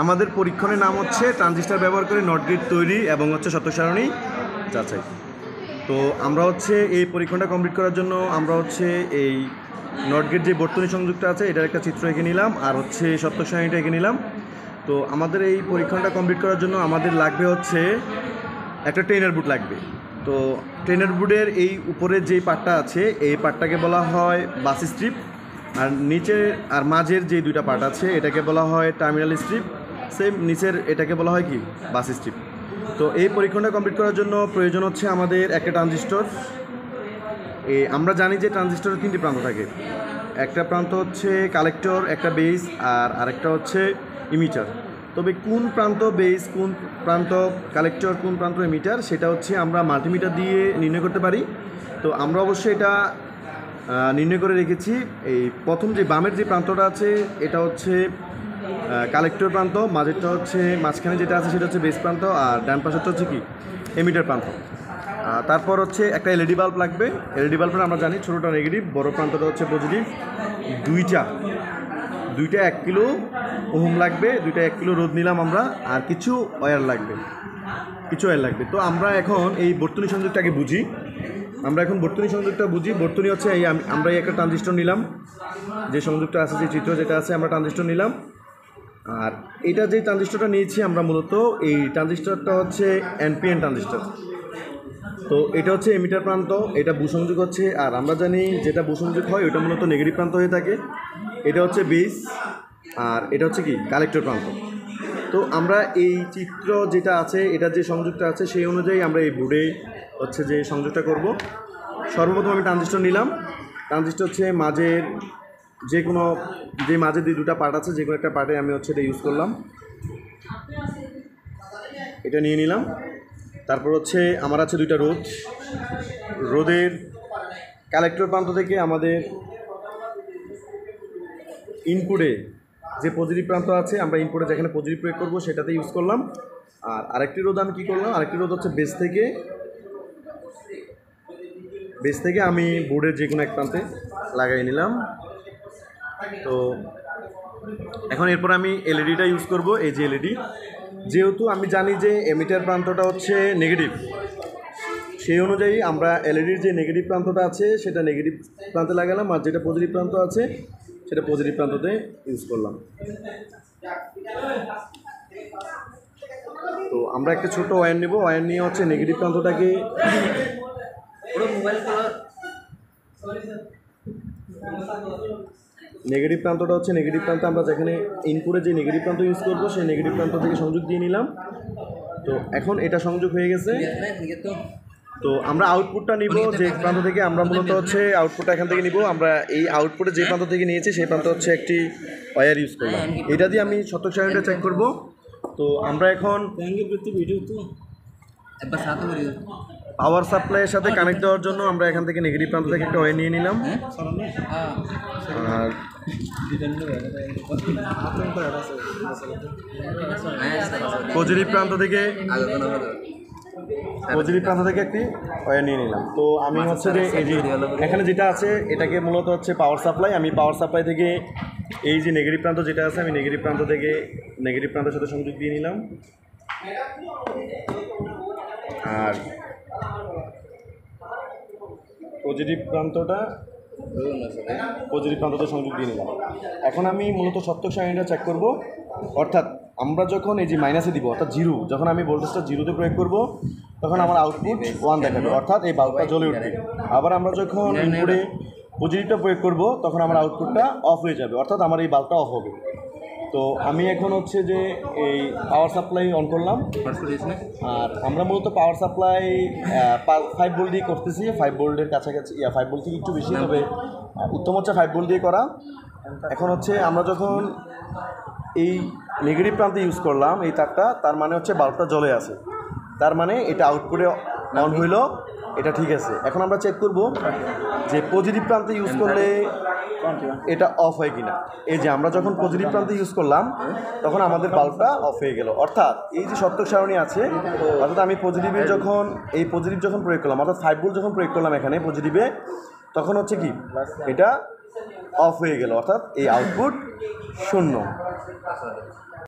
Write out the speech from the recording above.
আমাদের পরীক্ষণের নাম হচ্ছে ট্রানজিস্টর ব্যবহার করে নট গেট তৈরি এবং হচ্ছে সত্যক সারণী যাচাই। তো আমরা হচ্ছে এই পরীক্ষণটা কমপ্লিট করার জন্য আমরা হচ্ছে এই নট গেট যে বর্তনী সংযুক্ত আছে এটার একটা চিত্র এঁকে নিলাম, আর হচ্ছে সত্যক সারণীটা এঁকে নিলাম। তো আমাদের এই পরীক্ষণটা কমপ্লিট করার জন্য আমাদের লাগবে হচ্ছে একটা ট্রেনার বুট লাগবে। তো ট্রেনার বুটের এই উপরের যেই পার্টটা আছে এই পার্টটাকে বলা হয় বাস স্ট্রিপ, আর নিচের আর মাঝের যে দুইটা পার্ট আছে এটাকে বলা হয় টার্মিনাল স্ট্রিপ, সেম নিচের এটাকে বলা হয় কি বাস স্ট্রিপ। তো এই পরীক্ষণটা কমপ্লিট করার জন্য প্রয়োজন হচ্ছে আমাদের একটা ট্রানজিস্টর। আমরা জানি যে ট্রানজিস্টরের তিনটি প্রান্ত থাকে, একটা প্রান্ত হচ্ছে কালেক্টর, একটা বেস, আর আরেকটা হচ্ছে ইমিটার। তবে কোন প্রান্ত বেস, কোন প্রান্ত কালেক্টর, কোন প্রান্ত ইমিটার সেটা হচ্ছে আমরা মাল্টিমিটার দিয়ে নির্ণয় করতে পারি। তো আমরা অবশ্যই এটা নির্ণয় করে রেখেছি। এই প্রথম যে বামের যে প্রান্তটা আছে এটা হচ্ছে কালেক্টর প্রান্ত, মাঝেরটা হচ্ছে মাঝখানে যেটা আছে সেটা হচ্ছে বেস প্রান্ত, আর ডান পাশেরটা হচ্ছে কি এমিটার প্রান্ত। তারপর হচ্ছে একটা এলইডি বাল্ব লাগবে। এলইডি বাল্বটা আমরা জানি ছোটোটা নেগেটিভ, বড় প্রান্তটা হচ্ছে পজিটিভ। দুইটা 1 কিলো ওহম লাগবে, দুইটা 1 কিলো রোদ নিলাম আমরা, আর কিছু ওয়্যার লাগবে। তো আমরা এখন এই বর্তনী সংযোগটাকে বুঝি। বর্তনী হচ্ছে এই আমরা এই একটা ট্রানজিস্টর নিলাম, যে সংযোগটা আছে, যে চিত্র যেটা আছে আমরা ট্রানজিস্টর নিলাম। আর এটা যে ট্রানজিস্টরটা নিয়েছি আমরা মূলত এই ট্রানজিস্টরটা হচ্ছে এনপিএন ট্রানজিস্টর। তো এটা হচ্ছে এমিটার প্রান্ত, এটা ভূসংযোগ হচ্ছে, আর আমরা জানি যেটা ভূসংযোগ হয় ওটা মূলত নেগেটিভ প্রান্ত হয়ে থাকে। এটা হচ্ছে বেস, আর এটা হচ্ছে কি কালেক্টর প্রান্ত। তো আমরা এই চিত্র যেটা আছে এটার যে সংযোগটা আছে সেই অনুযায়ী আমরা এই বোর্ডে হচ্ছে যে সংযোগটা করব। সর্বপ্রথম আমি ট্রানজিস্টর নিলাম। ট্রানজিস্টর হচ্ছে মাঝের যে মাঝের দুটা পার্ট আছে, যে কোনো একটা পার্টে আমি হচ্ছে এটা ইউজ করলাম, এটা নিয়ে নিলাম। তারপর হচ্ছে আমার আছে দুইটা রোদের কালেক্টর প্রান্ত থেকে আমাদের ইনপুটে যে পজিটিভ প্রান্ত আছে আমরা ইনপুটে যেখানে পজিটিভ প্রয়োগ করবো সেটাতে ইউজ করলাম। আর আরেকটি রোদ আমি কী করলাম, আরেকটি রোদ হচ্ছে বেস থেকে আমি বোর্ডের যে কোনো এক প্রান্তে লাগাই নিলাম। তো এখন এরপর আমি এলইডিটা ইউজ করব। এই যে এলইডি, যেহেতু আমি জানি যে এমিটার প্রান্তটা হচ্ছে নেগেটিভ, সেই অনুযায়ী আমরা এলইডির যে নেগেটিভ প্রান্তটা আছে সেটা নেগেটিভ প্রান্তে লাগালাম, আর যেটা পজিটিভ প্রান্ত আছে সেটা পজিটিভ প্রান্ততে ইউজ করলাম। তো আমরা একটা ছোট ওয়্যার নেব, ওয়্যার নিয়ে হচ্ছে নেগেটিভ প্রান্তটাকে নেগেটিভ প্রান্ত আমরা যেখানে ইনপুটে যে নেগেটিভ প্রান্ত ইউজ করবো সেই নেগেটিভ প্রান্ত থেকে সংযোগ দিয়ে নিলাম। তো এখন এটা সংযোগ হয়ে গেছে। তো আমরা আউটপুটটা নিব যে প্রান্ত থেকে, আমরা মূলত হচ্ছে আউটপুটটা এখান থেকে নিব। আমরা এই আউটপুটে যে প্রান্ত থেকে নিয়েছি সেই প্রান্ত হচ্ছে একটি ওয়্যার ইউজ করলাম, এটা দিয়ে আমি সত্যক সারণীটা চেক করব। তো আমরা এখন পাওয়ার সাপ্লাইয়ের সাথে কানেক্ট দেওয়ার জন্য আমরা এখান থেকে নেগেটিভ প্রান্ত থেকে একটা ওয়্যার নিয়ে নিলাম, আর পজিটিভ প্রান্ত থেকে একটি ওয়্যার নিয়ে নিলাম। তো আমি হচ্ছে যে এই যে এখানে যেটা আছে এটাকে মূলত হচ্ছে পাওয়ার সাপ্লাই। আমি পাওয়ার সাপ্লাই থেকে এই যে নেগেটিভ প্রান্ত যেটা আছে আমি নেগেটিভ প্রান্তের সাথে সংযোগ দিয়ে নিলাম, আর পজিটিভ প্রান্ততে সংযোগ দিয়ে নিলাম। এখন আমি মূলত সত্যক সারণীটা চেক করব। অর্থাৎ আমরা যখন এই যে মাইনাসে দিব, অর্থাৎ জিরো, যখন আমি ভোল্টেজটা জিরোতে প্রয়োগ করব তখন আমার আউটপুট 1 দেখাবে, অর্থাৎ এই বাল্বটা জ্বলে উঠবে। আবার আমরা যখন ইনপুটে পজিটিভটা প্রয়োগ করব তখন আমার আউটপুটটা অফ হয়ে যাবে, অর্থাৎ আমার এই বাল্বটা অফ হবে। তো আমি এখন হচ্ছে যে এই পাওয়ার সাপ্লাই অন করলাম, আর আমরা মূলত পাওয়ার সাপ্লাই 5 ভোল্ট দিয়ে করতেছি। 5 ভোল্টের কাছাকাছি, 5 ভোল্ট থেকে একটু বেশি, তবে উত্তম হচ্ছে 5 ভোল্ট দিয়ে করা। এখন হচ্ছে আমরা যখন এই নেগেটিভ প্রান্তে ইউজ করলাম এই তারটা, তার মানে হচ্ছে বাল্বটা জ্বলে আছে, তার মানে এটা আউটপুটে অন হইল, এটা ঠিক আছে। এখন আমরা চেক করব যে পজিটিভ প্রান্তে ইউজ করলে এটা অফ হয় কিনা। এই যে আমরা যখন পজিটিভ প্রান্তে ইউজ করলাম তখন আমাদের বাল্বটা অফ হয়ে গেল, অর্থাৎ এই যে সত্যক সারণী আছে, অর্থাৎ আমি পজিটিভ যখন প্রয়োগ করলাম, অর্থাৎ 5 ভোল্ট যখন প্রয়োগ করলাম এখানে পজিটিভে, তখন হচ্ছে কি এটা অফ হয়ে গেল, অর্থাৎ এই আউটপুট 0।